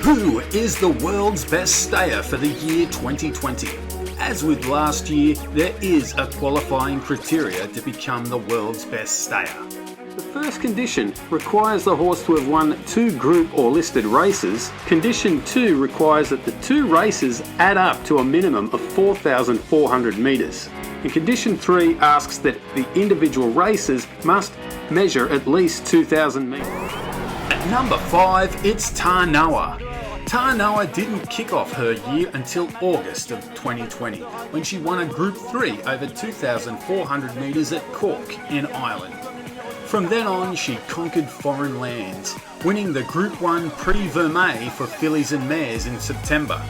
Who is the world's best stayer for the year 2020? As with last year, there is a qualifying criteria to become the world's best stayer. The first condition requires the horse to have won 2 group or listed races. Condition 2 requires that the 2 races add up to a minimum of 4,400 metres. And condition 3 asks that the individual races must measure at least 2,000 metres. At number 5, it's Tarnawa. Tarnawa didn't kick off her year until August of 2020, when she won a Group 3 over 2,400 metres at Cork in Ireland. From then on, she conquered foreign lands, winning the Group 1 Prix Vermeil for fillies and mares in September.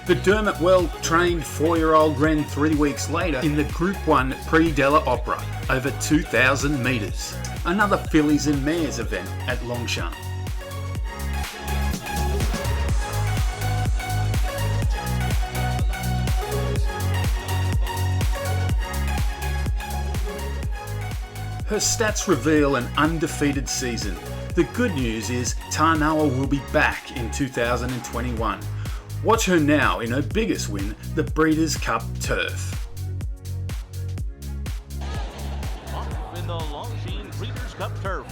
The Dermot well-trained 4-year-old ran 3 weeks later in the Group 1 Prix de l'Opera over 2,000 metres, another fillies and mares event at Longchamp. Her stats reveal an undefeated season. The good news is Tarnawa will be back in 2021. Watch her now in her biggest win, the Breeders' Cup Turf. Off in the Longines Breeders' Cup Turf.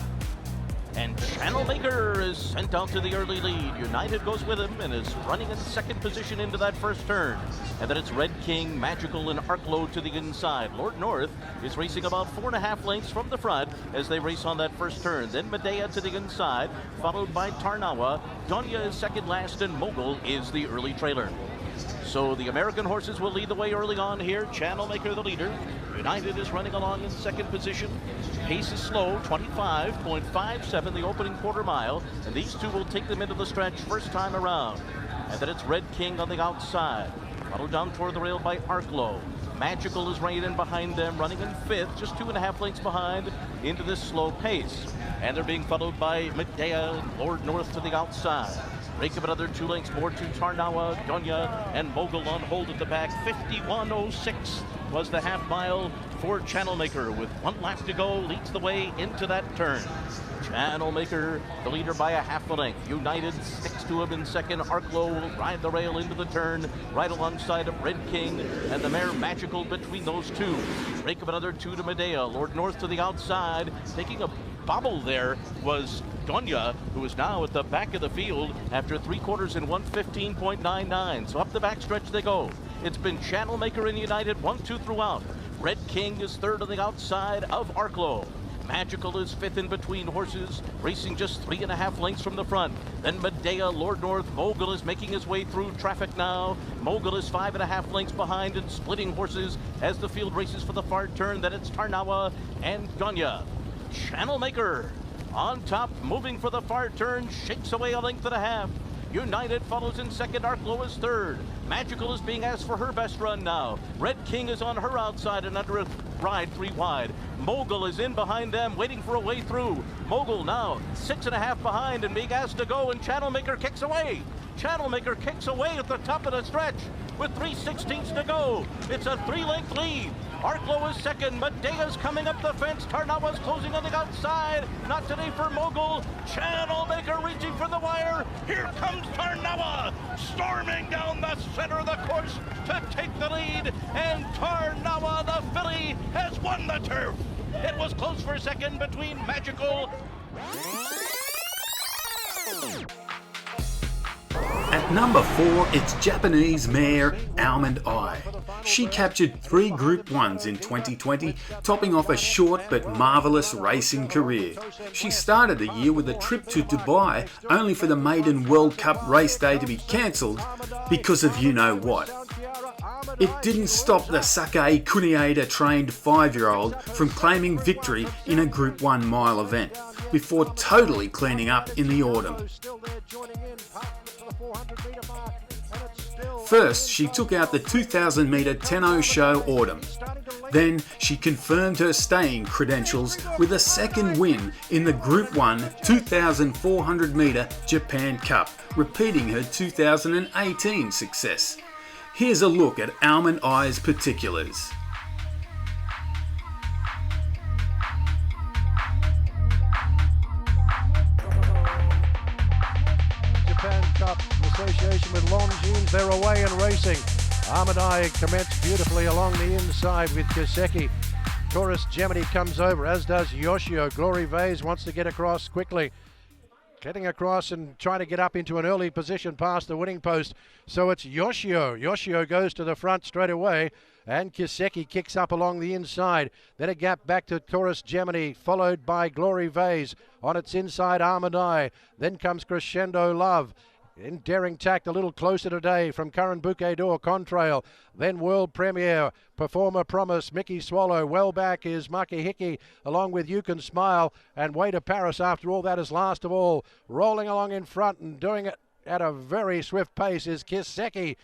And Channel Maker is sent out to the early lead. United goes with him and is running in second position into that first turn. And then it's Red King, Magical, and Arklow to the inside. Lord North is racing about 4.5 lengths from the front as they race on that first turn. Then Medea to the inside, followed by Tarnawa. Ghaiyyath is second last, and Mogul is the early trailer. So the American horses will lead the way early on here. Channel Maker the leader. United is running along in second position. Pace is slow, 25.57 the opening quarter mile. And these two will take them into the stretch first time around. And then it's Red King on the outside. Followed down toward the rail by Arklow. Magical is right in behind them, running in fifth, just 2.5 lengths behind into this slow pace. And they're being followed by Medea and Lord North to the outside. Break of another 2 lengths more to Tarnawa, Ghaiyyath, and Mogul on hold at the back. 51.06 was the half mile for Channel Maker. With 1 lap to go, leads the way into that turn. Channel Maker, the leader by a half a length. United sticks to him in second. Arklow will ride the rail into the turn, right alongside of Red King and the mare Magical between those two. Break of another 2 to Medea. Lord North to the outside. Taking a bobble there was Ghaiyyath, who is now at the back of the field after 3/4 in 1:15.99. So up the backstretch they go. It's been Channel Maker and United 1-2 throughout. Red King is third on the outside of Arklow. Magical is fifth in between horses, racing just 3.5 lengths from the front. Then Medea, Lord North, Mogul is making his way through traffic now. Mogul is 5.5 lengths behind and splitting horses as the field races for the far turn. Then it's Tarnawa and Ghaiyyath. Channel Maker on top, moving for the far turn, shakes away 1.5 lengths. United follows in second, Arklow is third. Magical is being asked for her best run now. Red King is on her outside and under a ride 3 wide. Mogul is in behind them, waiting for a way through. Mogul now 6.5 behind and being asked to go, and Channel Maker kicks away. Channel Maker kicks away at the top of the stretch with 3/16 to go. It's a 3-length lead. Arklow is second. Medea's coming up the fence. Tarnawa's closing on the outside. Not today for Mogul. Channel Maker reaching for the wire. Here comes Tarnawa, storming down the center of the course to take the lead. And Tarnawa, the filly, has won the turf. It was close for a second between Magical. At number 4, it's Japanese mare Almond Eye. She captured 3 Group 1s in 2020, topping off a short but marvellous racing career. She started the year with a trip to Dubai, only for the maiden World Cup race day to be cancelled because of you-know-what. It didn't stop the Sake Kunieda trained 5-year-old from claiming victory in a Group 1 mile event, before totally cleaning up in the autumn. First, she took out the 2,000 metre Tenno Show Autumn. Then, she confirmed her staying credentials with a second win in the Group 1 2,400 metre Japan Cup, repeating her 2018 success. Here's a look at Almond Eye's particulars. Melbourne Cup in association with Longines. They're away and racing. Almond Eye commenced beautifully along the inside with Kiseki. Taurus Gemini comes over, as does Yoshio. Glory Vase wants to get across quickly. Getting across and trying to get up into an early position past the winning post. So it's Yoshio. Yoshio goes to the front straight away, and Kiseki kicks up along the inside. Then a gap back to Taurus Gemini, followed by Glory Vase. On its inside, Almond Eye. Then comes Crescendo Love. In Daring Tact, a little closer today from Curran Bouquet d'Or, Contrail. Then World Premier, Performer Promise, Mickey Swallow. Well back is Makahiki, along with You Can Smile. And Way to Paris, after all that, is last of all. Rolling along in front and doing it at a very swift pace is Kiseki.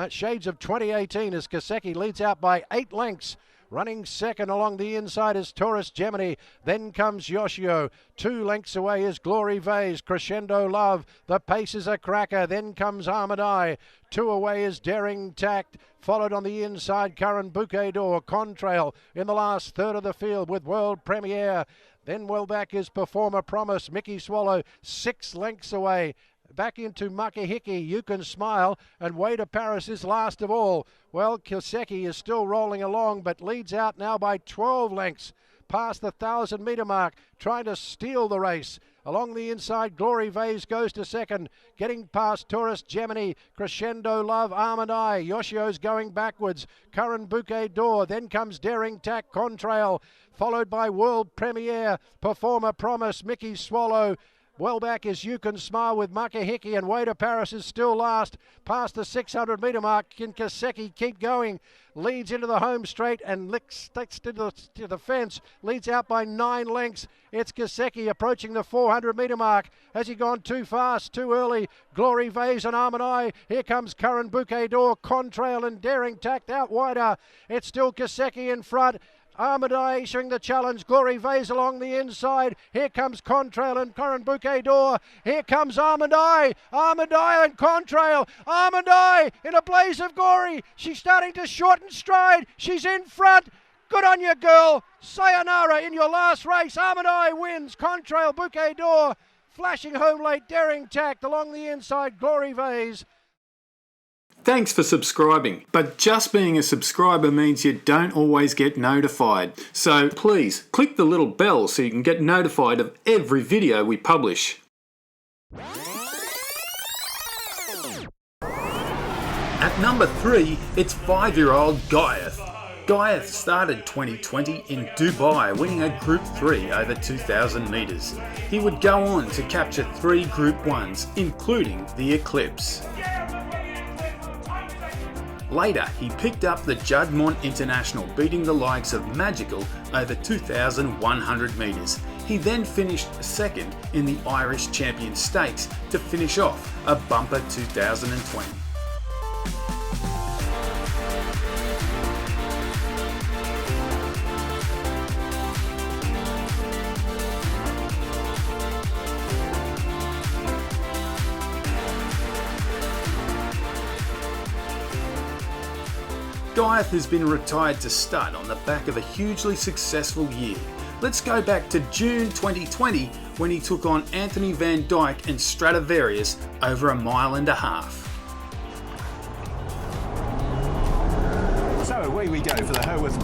Shades of 2018 as Kiseki leads out by 8 lengths. Running second along the inside is Taurus Gemini. Then comes Yoshio. 2 lengths away is Glory Vase. Crescendo Love. The pace is a cracker. Then comes Almond Eye. 2 away is Daring Tact. Followed on the inside, Curran Bouquet d'Or. Contrail in the last third of the field with World Premiere. Then well back is Performer Promise. Mickey Swallow 6 lengths away. Back into Makahiki, You Can Smile, and Way to Paris is last of all. Well, Kiseki is still rolling along, but leads out now by 12 lengths, past the 1,000-metre mark, trying to steal the race. Along the inside, Glory Vase goes to second, getting past Taurus Gemini, Crescendo Love, Almond Eye. Yoshio's going backwards, Curran Bouquet d'Or, then comes Daring Tact, Contrail, followed by World Premiere, Performer Promise, Mickey Swallow. Well back is You Can Smile with Makahiki, and Way to Paris is still last. Past the 600-metre mark, can Kiseki keep going? Leads into the home straight and sticks to the fence. Leads out by 9 lengths. It's Kiseki approaching the 400-metre mark. Has he gone too fast, too early? Glory Vase and Almond Eye. Here comes Curran Bouquet d'Or, Contrail and Daring Tact out wider. It's still Kiseki in front. Almond Eye issuing the challenge. Glory Vase along the inside. Here comes Contrail and Curran Bouquet d'Or. Here comes Almond Eye. Almond Eye and Contrail. Almond Eye in a blaze of glory. She's starting to shorten stride. She's in front. Good on you, girl. Sayonara in your last race. Almond Eye wins. Contrail, Bouquet d'Or. Flashing home late. Daring Tact along the inside. Glory Vase. Thanks for subscribing, but just being a subscriber means you don't always get notified. So please click the little bell so you can get notified of every video we publish. At number 3, it's 5-year-old Ghaiyyath. Ghaiyyath started 2020 in Dubai, winning a Group 3 over 2,000 metres. He would go on to capture 3 Group 1s, including the Eclipse. Later, he picked up the Juddmonte International, beating the likes of Magical over 2,100 metres. He then finished second in the Irish Champion Stakes to finish off a bumper 2020. Ghaiyyath has been retired to stud on the back of a hugely successful year. Let's go back to June 2020 when he took on Anthony Van Dyke and Stradivarius over 1.5 miles. So away we go for the Haworth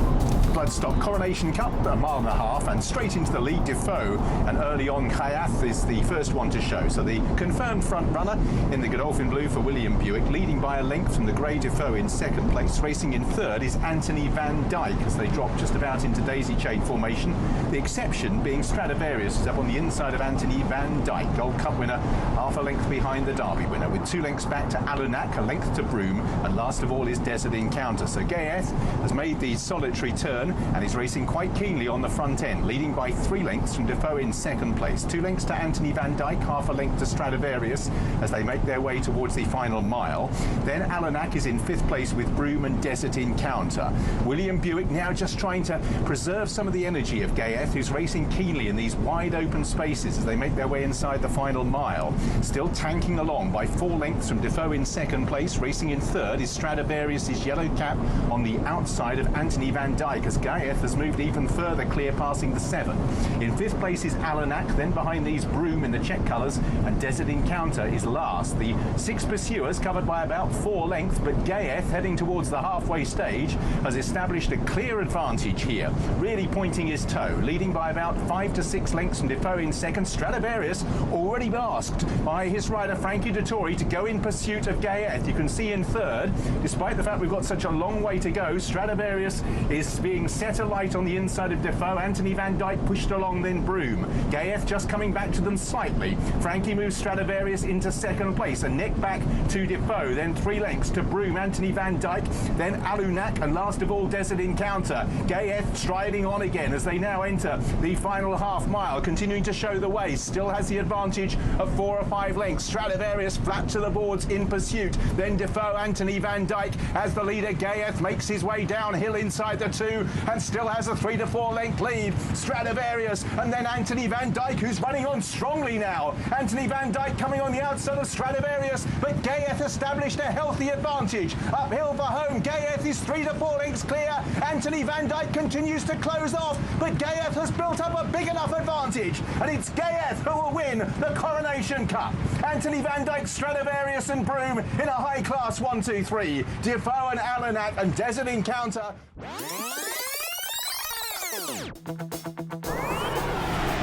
Bloodstock Coronation Cup, 1.5 miles, and straight into the lead, Defoe, and early on Ghaiyyath is the first one to show. So the confirmed front runner in the Godolphin Blue for William Buick, leading by a length from the Grey Defoe in second place. Racing in third is Anthony Van Dyke as they drop just about into daisy chain formation. The exception being Stradivarius, who's up on the inside of Anthony Van Dyke, Gold Cup winner, half a length behind the Derby winner, with 2 lengths back to Lilac, a length to Broome, and last of all is Desert Encounter. So Ghaiyyath has made the solitary turn and is racing quite keenly on the front end, leading by 3 lengths from Defoe in second place, 2 lengths to Anthony Van Dyke, half a length to Stradivarius as they make their way towards the final mile. Then Lilac is in 5th place with Broome and Desert Encounter. William Buick now just trying to preserve some of the energy of Ghaiyyath, who's racing keenly in these wide open spaces as they make their way inside the final mile. Still tanking along by 4 lengths from Defoe in second place. Racing in third is Stradivarius' yellow cap on the outside of Anthony Van Dyke, as Ghaiyyath has moved even further clear, passing the 7. In 5th place is Lilac, then behind these Broom in the check colours, and Desert Encounter is last. The 6 pursuers covered by about 4 lengths, but Ghaiyyath, heading towards the halfway stage, has established a clear advantage here, really pointing his toe, leading by about 5 to 6 lengths from Defoe in second. Stradivarius already asked by his rider Frankie Dettori to go in pursuit of Ghaiyyath. You can see in third, despite the fact we've got such a long way to go, Stradivarius is being set alight on the inside of Defoe. Anthony Van Dyke pushed along, then Broom. Ghaiyyath just coming back to them slightly. Frankie moves Stradivarius into second place, a neck back to Defoe, then 3 lengths to Broom, Anthony Van Dyke, then Lilac, and last of all Desert Encounter. Ghaiyyath striding on again as they now enter the final half mile, continuing to show the way, still has the advantage of 4 or 5 lengths. Stradivarius flat to the boards in pursuit, then Defoe, Anthony Van Dyke as the leader. Ghaiyyath makes his way downhill inside the 2 and still has a 3 to 4 length lead. Stradivarius and then Anthony Van Dyke, who's running on strongly now. Anthony Van Dyke coming on the outside of Stradivarius, but Ghaiyyath established a healthy advantage. Uphill for home, Ghaiyyath is 3 to 4 lengths clear. Anthony Van Dyke continues to close off, but Ghaiyyath has built up a big enough advantage, and it's Ghaiyyath who will win the Coronation Cup. Anthony Van Dyke, Stradivarius and Broom in a high-class 1, 2, 3. Defoe and Lilac and Desert Encounter.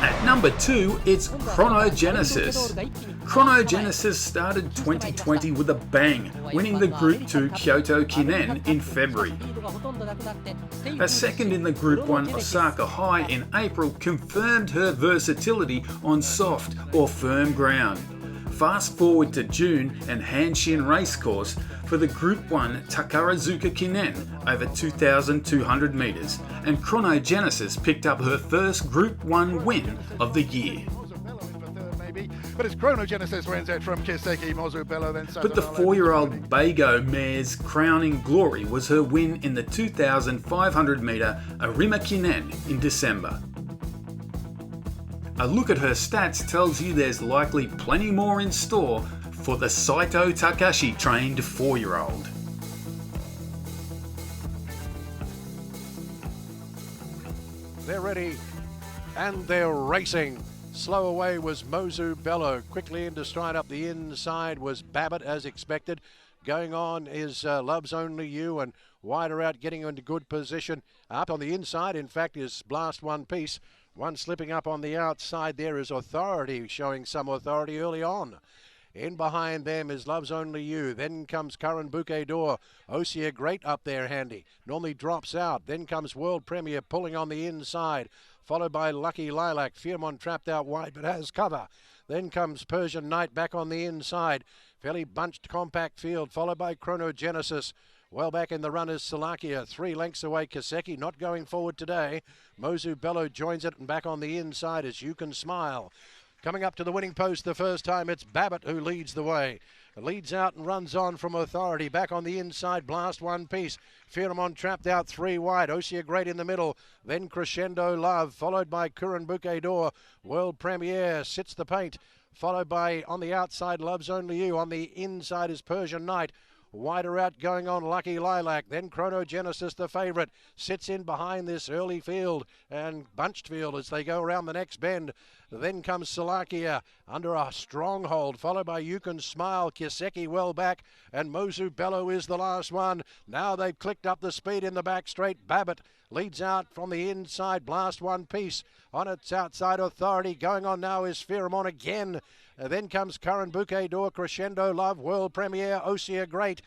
At number 2, it's Chronogenesis. Chronogenesis started 2020 with a bang, winning the Group 2 Kyoto Kinen in February. A second in the Group 1 Osaka High in April confirmed her versatility on soft or firm ground. Fast forward to June and Hanshin Racecourse for the Group 1 Takarazuka Kinen over 2,200 metres, and Chronogenesis picked up her first Group 1 win of the year. But it's Chronogenesis wins it from Kiseki, Mozubello, then But the 4-year-old Bago mare's crowning glory was her win in the 2,500 metre Arima Kinen in December. A look at her stats tells you there's likely plenty more in store for the Saito Takashi trained 4-year-old. They're ready and they're racing. Slow away was Mozubello. Quickly into stride up the inside was Babbitt as expected. Going on is Love's Only You, and wider out getting into good position. Up on the inside, in fact, is Blast One Piece. One slipping up on the outside there is Authority, showing some authority early on. In behind them is Love's Only You. Then comes Curran Bouquet d'Or. Osia Great up there handy. Normally drops out. Then comes World Premier pulling on the inside. Followed by Lucky Lilac. Fierement trapped out wide but has cover. Then comes Persian Knight back on the inside. Fairly bunched compact field. Followed by Chronogenesis. Well back in the run is Salakia. 3 lengths away Kiseki, not going forward today. Mozubello joins it, and back on the inside is You Can Smile. Coming up to the winning post the first time, it's Babbitt who leads the way. Leads out and runs on from Authority. Back on the inside, Blast One Piece. Fierement trapped out 3 wide. Osia Great in the middle. Then Crescendo Love, followed by Curran Bouquet d'Or. World Premiere sits the paint. Followed by, on the outside, Love's Only You. On the inside is Persian Knight. Wider out going on Lucky Lilac. Then Chronogenesis, the favourite, sits in behind this early field and bunched field as they go around the next bend. Then comes Salakia under a stronghold, followed by You Can Smile. Kiseki well back, and Mozubello is the last one. Now they've clicked up the speed in the back straight. Babbitt leads out from the inside. Blast One Piece on its outside. Authority going on now is Fierement again. Then comes Curran Bouquet d'Or, Crescendo Love, World Premiere, Osia Great.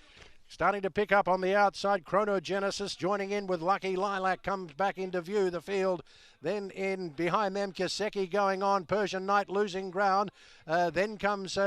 Starting to pick up on the outside, Chronogenesis joining in with Lucky Lilac, comes back into view, the field. Then in behind them, Kiseki going on, Persian Knight losing ground. Then comes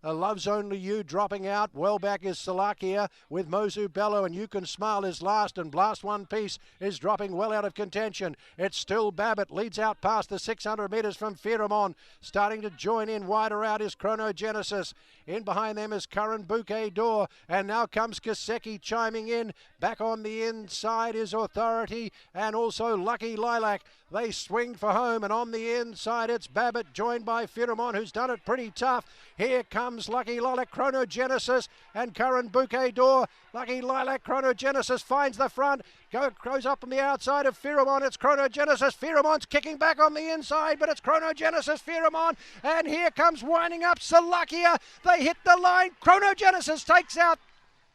Love's Only You dropping out. Well back is Salakia with Mozubello, and You Can Smile is last, and Blast One Piece is dropping well out of contention. It's still Babbitt, leads out past the 600 metres from Fierement. Starting to join in, wider out is Chronogenesis. In behind them is Curran Bouquet d'Or, and now comes Kiseki chiming in. Back on the inside is Authority and also Lucky Lilac. They swing for home, and on the inside it's Babbitt, joined by Fierement, who's done it pretty tough. Here comes Lucky Lilac, Chronogenesis, and Curran Bouquet d'Or. Lucky Lilac, Chronogenesis finds the front, goes up on the outside of Fierement. It's Chronogenesis. Fierement's kicking back on the inside, but it's Chronogenesis, Fierement, and here comes winding up Salakia. They hit the line. Chronogenesis takes out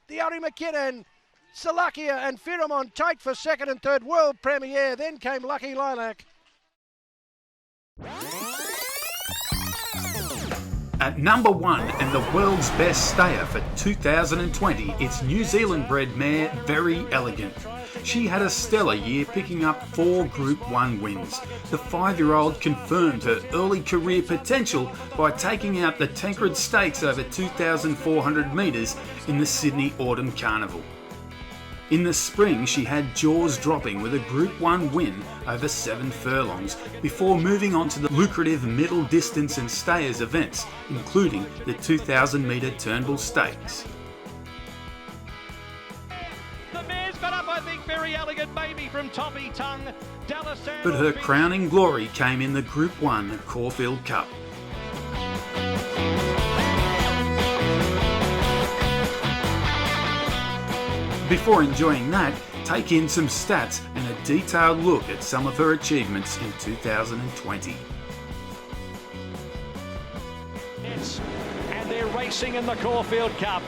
the Ari McKinnon. Salakia and Fierement tight for second and third, world premiere. Then came Lucky Lilac. At number 1 and the world's best stayer for 2020, it's New Zealand bred mare Verry Elleegant. She had a stellar year, picking up 4 Group 1 wins. The 5-year-old confirmed her early career potential by taking out the Tancred Stakes over 2,400 metres in the Sydney Autumn Carnival. In the spring, she had jaws dropping with a Group 1 win over 7 furlongs before moving on to the lucrative middle distance and stayers events, including the 2,000 metre Turnbull Stakes. The mare's got up, I think, Verry Elleegant maybe from Toppy Tongue. But her crowning glory came in the Group 1 Caulfield Cup. Before enjoying that, take in some stats and a detailed look at some of her achievements in 2020. And they're racing in the Caulfield Cup.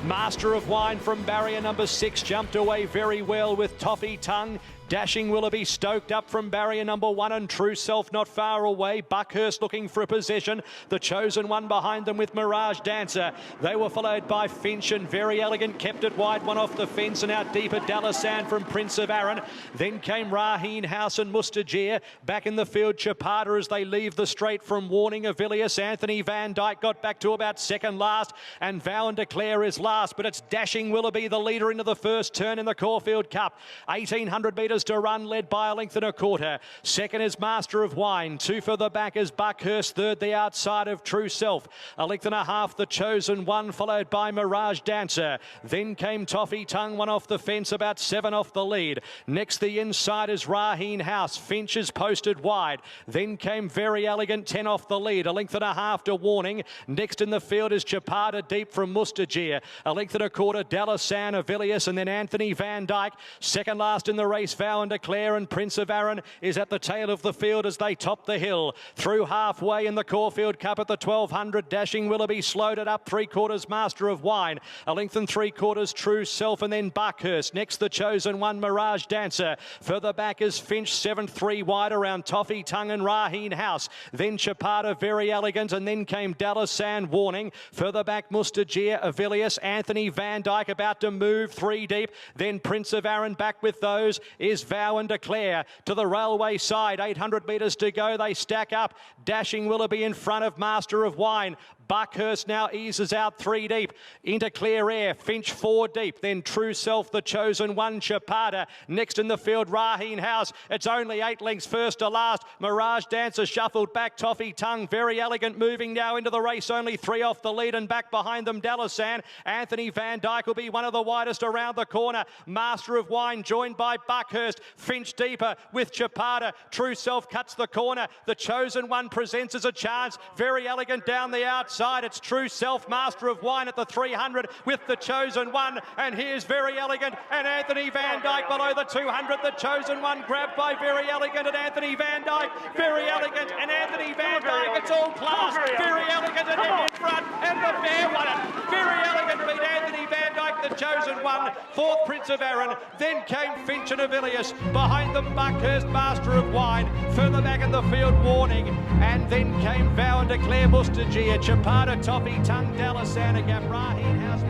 Master of Wine from barrier number 6 jumped away very well with Toffee Tongue. Dashing Willoughby stoked up from barrier number 1 and True Self not far away. Buckhurst looking for a possession. The Chosen One behind them with Mirage Dancer. They were followed by Finch and Verry Elleegant kept it wide, one off the fence and out deep at Dalasan from Prince of Arran. Then came Raheen House and Mustajir. Back in the field, Chapada as they leave the straight from Warning Avilius. Anthony Van Dyke got back to about second last and Vow and Declare is last, but it's Dashing Willoughby the leader into the first turn in the Caulfield Cup. 1,800 metres to run, led by a length and a quarter. Second is Master of Wine. 2 further back is Buckhurst. Third, the outside of True Self. A length and a half, the Chosen One, followed by Mirage Dancer. Then came Toffee Tongue, 1 off the fence, about 7 off the lead. Next, the inside is Raheen House. Finch is posted wide. Then came Verry Elleegant, 10 off the lead. A length and a half to Warning. Next in the field is Chapada deep from Mustajir. A length and a quarter, Dalasan, Avilius, and then Anthony Van Dyke. Second last in the race, Vow and Declare, and Prince of Arran is at the tail of the field as they top the hill. Through halfway in the Caulfield Cup at the 1,200, Dashing Willoughby slowed it up 3/4 Master of Wine. A length and 3/4 True Self, and then Buckhurst. Next, the Chosen One, Mirage Dancer. Further back is Finch, 7-3 wide around Toffee Tongue and Raheen House. Then Chapada, Verry Elleegant, and then came Dalasan, Warning. Further back, Mustajir, Avilius, Anthony Van Dyke about to move 3 deep. Then Prince of Arran back with those is Vow and Declare. To the railway side, 800 metres to go, they stack up. Dashing Willoughby in front of Master of Wine. Buckhurst now eases out 3 deep into clear air. Finch 4 deep. Then True Self, the Chosen One, Chapada. Next in the field, Raheen House. It's only 8 lengths first to last. Mirage Dancer shuffled back. Toffee Tongue, Verry Elleegant moving now into the race. Only 3 off the lead and back behind them, Dalasan. Anthony Van Dyke will be one of the widest around the corner. Master of Wine joined by Buckhurst. Finch deeper with Chapada. True Self cuts the corner. The Chosen One presents as a chance. Verry Elleegant down the outside. It's True Self, Master of Wine at the 300 with the Chosen One. And here's Verry Elleegant and Anthony Van Dyke below the 200. The Chosen One grabbed by Verry Elleegant and Anthony Van Dyke. Verry Elleegant and Anthony Van Dyke. It's all class. Verry Elleegant and in front, and the bear won it. Verry Elleegant beat Anthony Van Dyke, the Chosen One. Fourth, Prince of Arran. Then came Finch and Avilius. Behind them, Buckhurst, Master of Wine. Further back in the field, Warning. And then came Vow and Declare, Mustajir, Chapada, Toffee Tongue, Dalasan, Addeybb, Raheen House.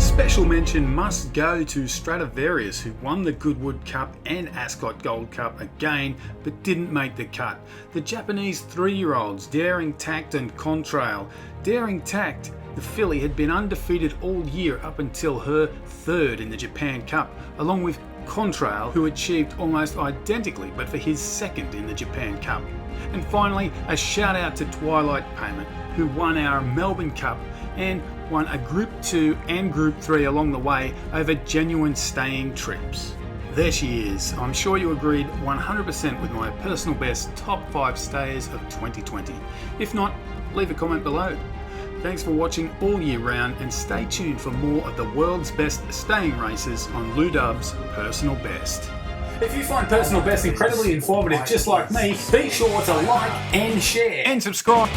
Special mention must go to Stradivarius, who won the Goodwood Cup and Ascot Gold Cup again, but didn't make the cut. The Japanese 3-year-olds, Daring Tact and Contrail. Daring Tact, the filly, had been undefeated all year up until her 3rd in the Japan Cup, along with Contrail, who achieved almost identically but for his 2nd in the Japan Cup. And finally, a shout out to Twilight Payment, who won our Melbourne Cup and won a Group 2 and Group 3 along the way over genuine staying trips. There she is. I'm sure you agreed 100% with my personal best top 5 stayers of 2020. If not, leave a comment below. Thanks for watching all year round, and stay tuned for more of the world's best staying races on Lou Dub's Personal Best. If you find Personal Best incredibly informative just like me, be sure to like and share and subscribe.